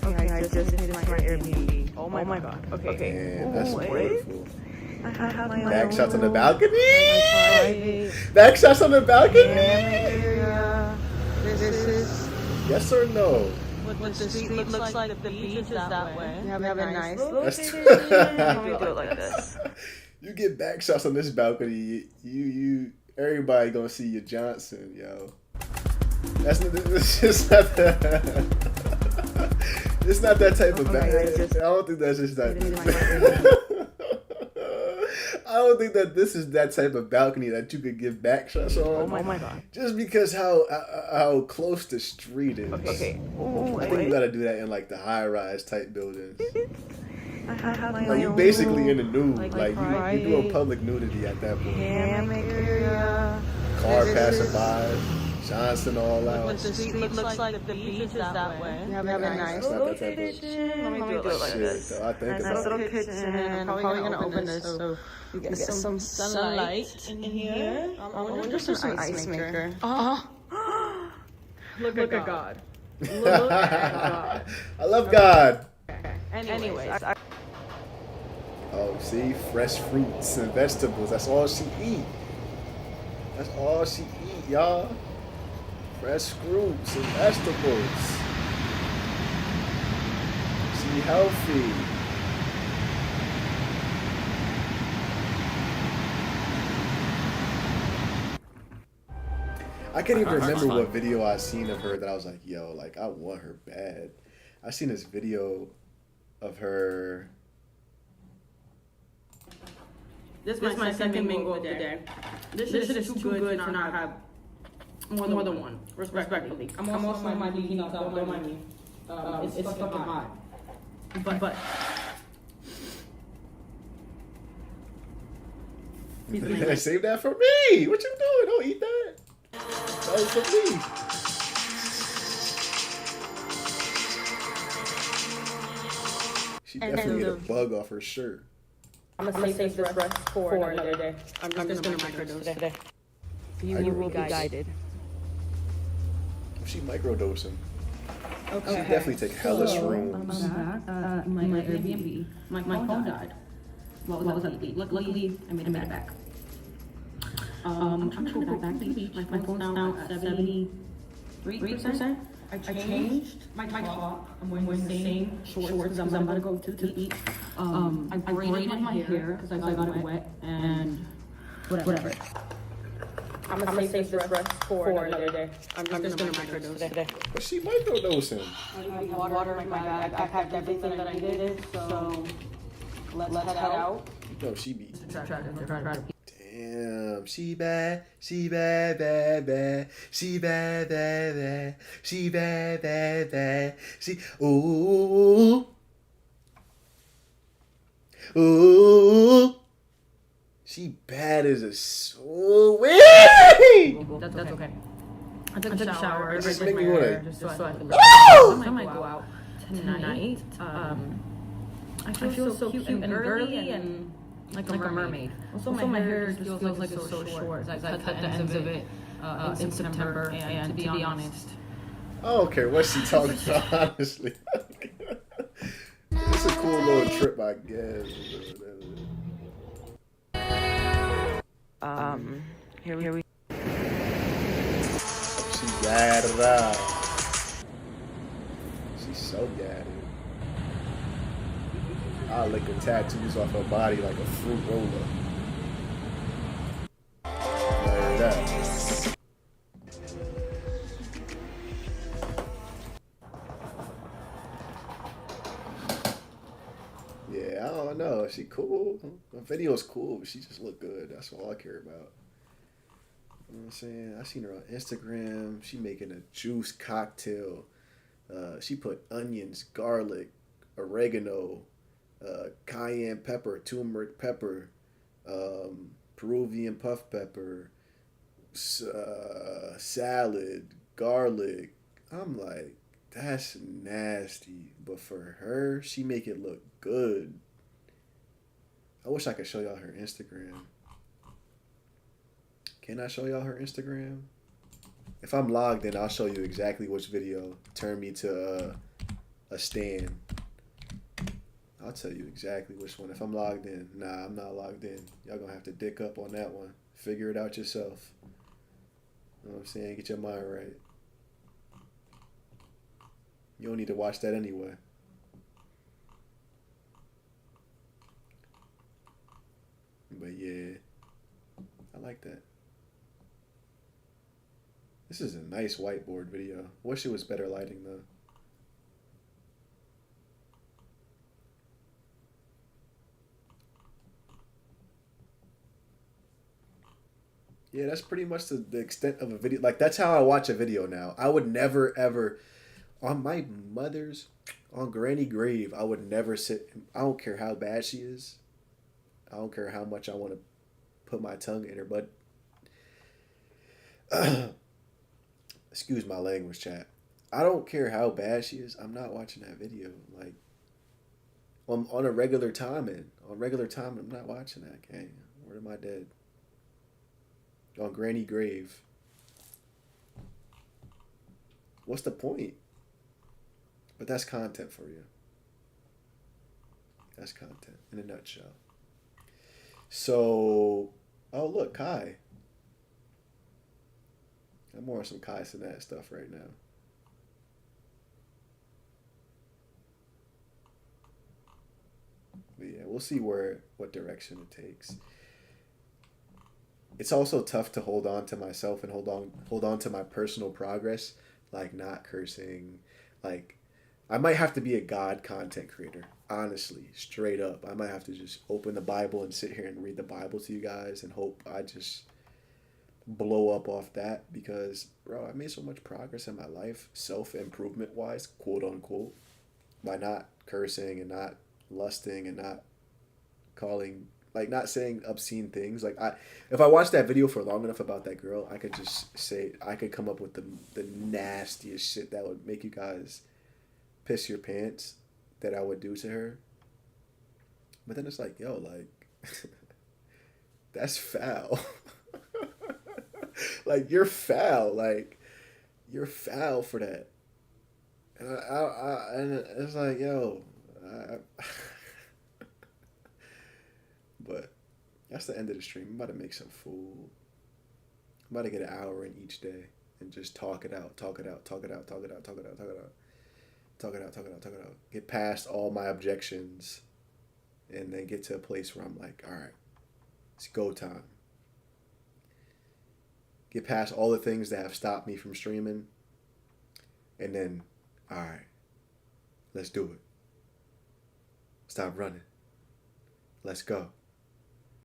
Okay, I just hit my Airbnb. Oh my god. Okay. Man, that's beautiful. I have my Back own shots on the room, balcony. private Back shots on the balcony. area. This is Yes or no? What the street looks like, the beach is that way. we have a nice That's location. Let me do it like this. You get back shots on this balcony. You everybody gonna see your Johnson, yo. That's it's just not that. It's not that type of balcony. I don't think that's just that. I don't think that this is that type of balcony that you could give back shots on. Oh my god. Just because how close the street is. Okay. I think you gotta do that in like the high rise type buildings. I have my Like you own basically in room, the nude. like Like you do a public nudity at that point. hammock area. Car This passing is- by, Johnson all out. What the street looks like, the beach is that way. We have a nice That's not little that type of kitchen. Let me do it like shit. this. Though. I think Nice about little it. kitchen. I'm probably gonna open this so you get some Sunlight in here. I wonder if there's an ice maker. Look at God. I love God. Anyways, Oh, see, fresh fruits and vegetables. That's all she eat. That's all she eat, y'all. Fresh fruits and vegetables. She healthy. I can't even remember what video I seen of her that I was like, yo, like I want her bad. I seen this video of her. This is my second mango of the day. This is too good to not have more than one, respectfully. I'm also on my leaking out, don't mind me. It's fucking hot. But Save that for me. What you doing? Don't eat that. That was for me. She definitely ate a bug off her shirt. I'm gonna save this rest for another day. I'm just gonna microdose today. you will be guided. She microdosing. Okay. She definitely take hellish rooms. I'm back. My Airbnb. My phone died. What was that? Luckily, I made it back. I'm trying to go back to the beach. My phone's now at 73%. I changed my top. I'm wearing the same shorts because I'm about to go to the beach. I braided my hair because I got it wet and whatever. I'm gonna save this rest for another day. I'm just gonna microdose today. But she microdosing. I have water in my bag. I packed everything that I needed, so let's head out. No, she be. Try to Damn, she bad, she bad, bad, bad, she bad, bad, bad, she bad, bad, bad, she, ooh, ooh, she bad as a sweet. That's okay. I took a shower. I This did make my me wanna- hair just so I can. I might go out tonight. I feel so cute and girly and like a mermaid. Also, my hair just feels like it's so short. I cut the ends of it in September, and to be honest, I don't care what she talking about, honestly. It's a cool little trip, I guess. Here we. She got it out. She's so gadded. I'll lick the tattoos off her body like a fruit roller. Like that. Yeah, I don't know. She cool. The video's cool, but she just look good. That's all I care about. You know what I'm saying? I seen her on Instagram. She making a juice cocktail. She put onions, garlic, oregano, cayenne pepper, turmeric pepper, Peruvian puff pepper, salad, garlic. I'm like, that's nasty. But for her, she make it look good. I wish I could show y'all her Instagram. Can I show y'all her Instagram? If I'm logged in, I'll show you exactly which video turned me to a stand. I'll tell you exactly which one. If I'm logged in. Nah, I'm not logged in. Y'all gonna have to dick up on that one. Figure it out yourself. You know what I'm saying? Get your mind right. You don't need to watch that anyway. But yeah, I like that. This is a nice whiteboard video. Wish it was better lighting though. Yeah, that's pretty much the extent of a video. Like, that's how I watch a video now. I would never, ever, on my mother's, on Granny grave, I would never sit. I don't care how bad she is. I don't care how much I want to put my tongue in her butt. Excuse my language, chat. I don't care how bad she is. I'm not watching that video. Like, on a regular timing. On regular time, I'm not watching that. Okay, where am I dead? On Granny grave. What's the point? But that's content for you. That's content in a nutshell. So, oh look, Kai. I'm more on some Kai Cenat stuff right now. But yeah, we'll see what direction it takes. It's also tough to hold on to myself and hold on to my personal progress, like not cursing. Like, I might have to be a God content creator, honestly, straight up. I might have to just open the Bible and sit here and read the Bible to you guys and hope I just blow up off that, because, bro, I made so much progress in my life, self-improvement wise, quote unquote, by not cursing and not lusting and not calling, like, not saying obscene things. Like, if I watched that video for long enough about that girl, I could just say, I could come up with the nastiest shit that would make you guys piss your pants that I would do to her. But then it's like, yo, like, that's foul. Like, you're foul. Like, you're foul for that. And and it's like, yo, but that's the end of the stream. I'm about to make some food. I'm about to get an hour in each day and just talk it out. Get past all my objections and then get to a place where I'm like, all right, it's go time. Get past all the things that have stopped me from streaming. And then, all right, let's do it. Stop running. Let's go.